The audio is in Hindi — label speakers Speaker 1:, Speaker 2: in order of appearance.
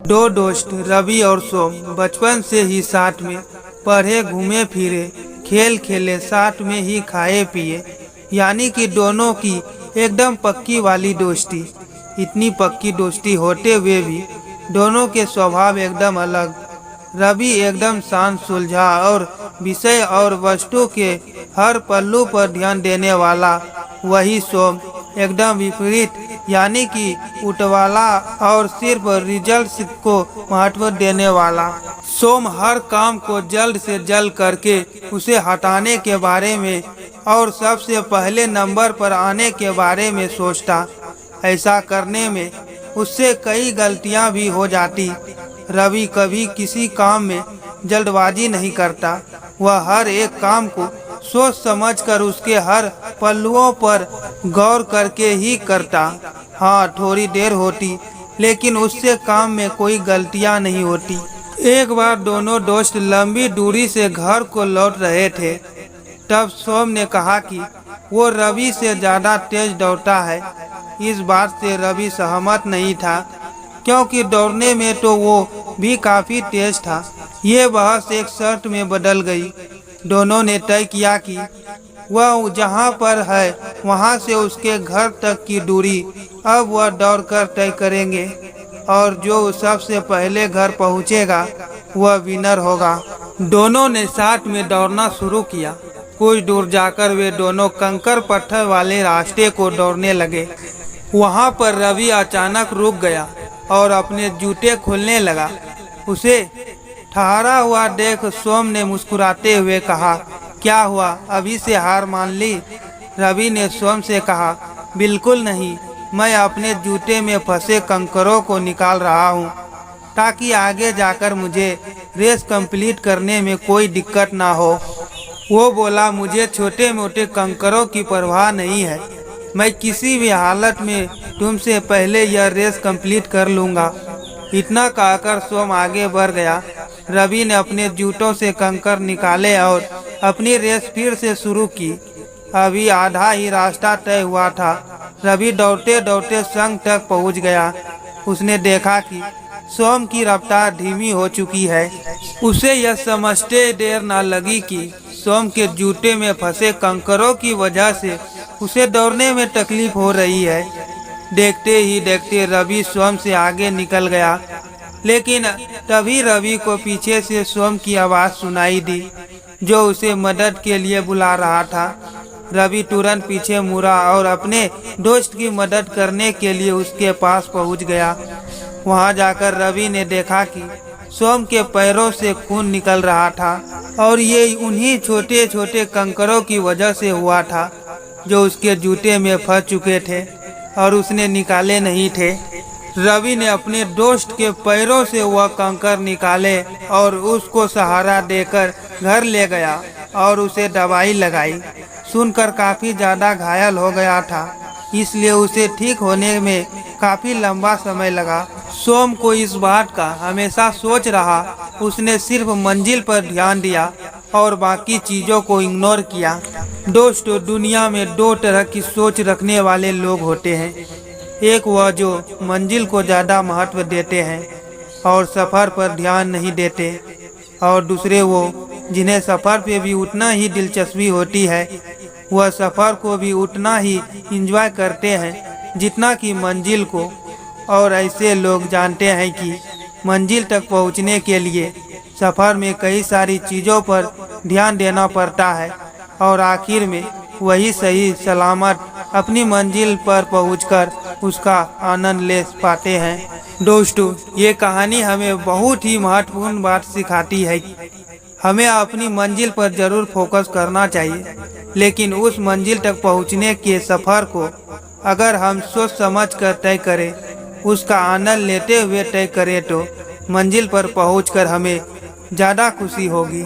Speaker 1: दो दोस्त रवि और सोम बचपन से ही साथ में पढ़े, घूमे फिरे, खेल खेले, साथ में ही खाए पिए, यानी कि दोनों की एकदम पक्की वाली दोस्ती। इतनी पक्की दोस्ती होते हुए भी दोनों के स्वभाव एकदम अलग। रवि एकदम शांत, सुलझा और विषय और वस्तु के हर पहलू पर ध्यान देने वाला। वही सोम एकदम विपरीत, यानी कि उठवाला और सिर्फ रिजल्ट को महत्व देने वाला। सोम हर काम को जल्द से जल्द करके उसे हटाने के बारे में और सबसे पहले नंबर पर आने के बारे में सोचता। ऐसा करने में उससे कई गलतियां भी हो जाती। रवि कभी किसी काम में जल्दबाजी नहीं करता। वह हर एक काम को सोच समझकर उसके हर पहलुओं पर गौर करके ही करता। हाँ, थोड़ी देर होती, लेकिन उससे काम में कोई गलतियां नहीं होती। एक बार दोनों दोस्त लंबी दूरी से घर को लौट रहे थे। तब सोम ने कहा कि वो रवि से ज़्यादा तेज दौड़ता है। इस बात से रवि सहमत नहीं था, क्योंकि दौड़ने में तो वो भी काफ़ी तेज था। ये बहस एक शर्त में बदल गई। दोनों ने तय किया कि वह जहाँ पर है वहाँ से उसके घर तक की दूरी अब वह दौड़कर तय करेंगे, और जो सबसे पहले घर पहुँचेगा वह विनर होगा। दोनों ने साथ में दौड़ना शुरू किया। कुछ दूर जाकर वे दोनों कंकर पत्थर वाले रास्ते को दौड़ने लगे। वहाँ पर रवि अचानक रुक गया और अपने जूते खोलने लगा। उसे ठहरा हुआ देख सोम ने मुस्कुराते हुए कहा, क्या हुआ, अभी से हार मान ली? रवि ने सोम से कहा, बिल्कुल नहीं, मैं अपने जूते में फंसे कंकरों को निकाल रहा हूँ, ताकि आगे जाकर मुझे रेस कंप्लीट करने में कोई दिक्कत ना हो। वो बोला, मुझे छोटे मोटे कंकरों की परवाह नहीं है, मैं किसी भी हालत में तुमसे पहले यह रेस कंप्लीट कर लूँगा। इतना कहकर सोम आगे बढ़ गया। रवि ने अपने जूतों से कंकर निकाले और अपनी रेस फिर से शुरू की। अभी आधा ही रास्ता तय हुआ था। रवि दौड़ते दौड़ते संग तक पहुंच गया। उसने देखा कि सोम की रफ्तार धीमी हो चुकी है। उसे यह समझते देर न लगी कि सोम के जूते में फंसे कंकरों की वजह से उसे दौड़ने में तकलीफ हो रही है। देखते ही देखते रवि सोम से आगे निकल गया, लेकिन तभी रवि को पीछे से सोम की आवाज़ सुनाई दी, जो उसे मदद के लिए बुला रहा था। रवि तुरंत पीछे मुड़ा और अपने दोस्त की मदद करने के लिए उसके पास पहुंच गया। वहां जाकर रवि ने देखा कि सोम के पैरों से खून निकल रहा था, और ये उन्हीं छोटे छोटे कंकरों की वजह से हुआ था जो उसके जूते में फंस चुके थे और उसने निकाले नहीं थे। रवि ने अपने दोस्त के पैरों से वह कंकर निकाले और उसको सहारा देकर घर ले गया और उसे दवाई लगाई। सुनकर काफ़ी ज़्यादा घायल हो गया था, इसलिए उसे ठीक होने में काफ़ी लंबा समय लगा। सोम को इस बात का हमेशा सोच रहा। उसने सिर्फ मंजिल पर ध्यान दिया और बाकी चीज़ों को इग्नोर किया। दोस्तों, दुनिया में दो तरह की सोच रखने वाले लोग होते हैं। एक वह जो मंजिल को ज़्यादा महत्व देते हैं और सफ़र पर ध्यान नहीं देते, और दूसरे वो जिन्हें सफ़र पे भी उतना ही दिलचस्पी होती है, वह सफ़र को भी उतना ही एंजॉय करते हैं जितना कि मंजिल को। और ऐसे लोग जानते हैं कि मंजिल तक पहुंचने के लिए सफ़र में कई सारी चीज़ों पर ध्यान देना पड़ता है, और आखिर में वही सही सलामत अपनी मंजिल पर पहुंचकर उसका आनंद ले पाते हैं। दोस्तों, ये कहानी हमें बहुत ही महत्वपूर्ण बात सिखाती है कि हमें अपनी मंजिल पर ज़रूर फोकस करना चाहिए, लेकिन उस मंजिल तक पहुंचने के सफ़र को अगर हम सोच समझ कर तय करें, उसका आनंद लेते हुए तय करें, तो मंजिल पर पहुंचकर हमें ज़्यादा खुशी होगी।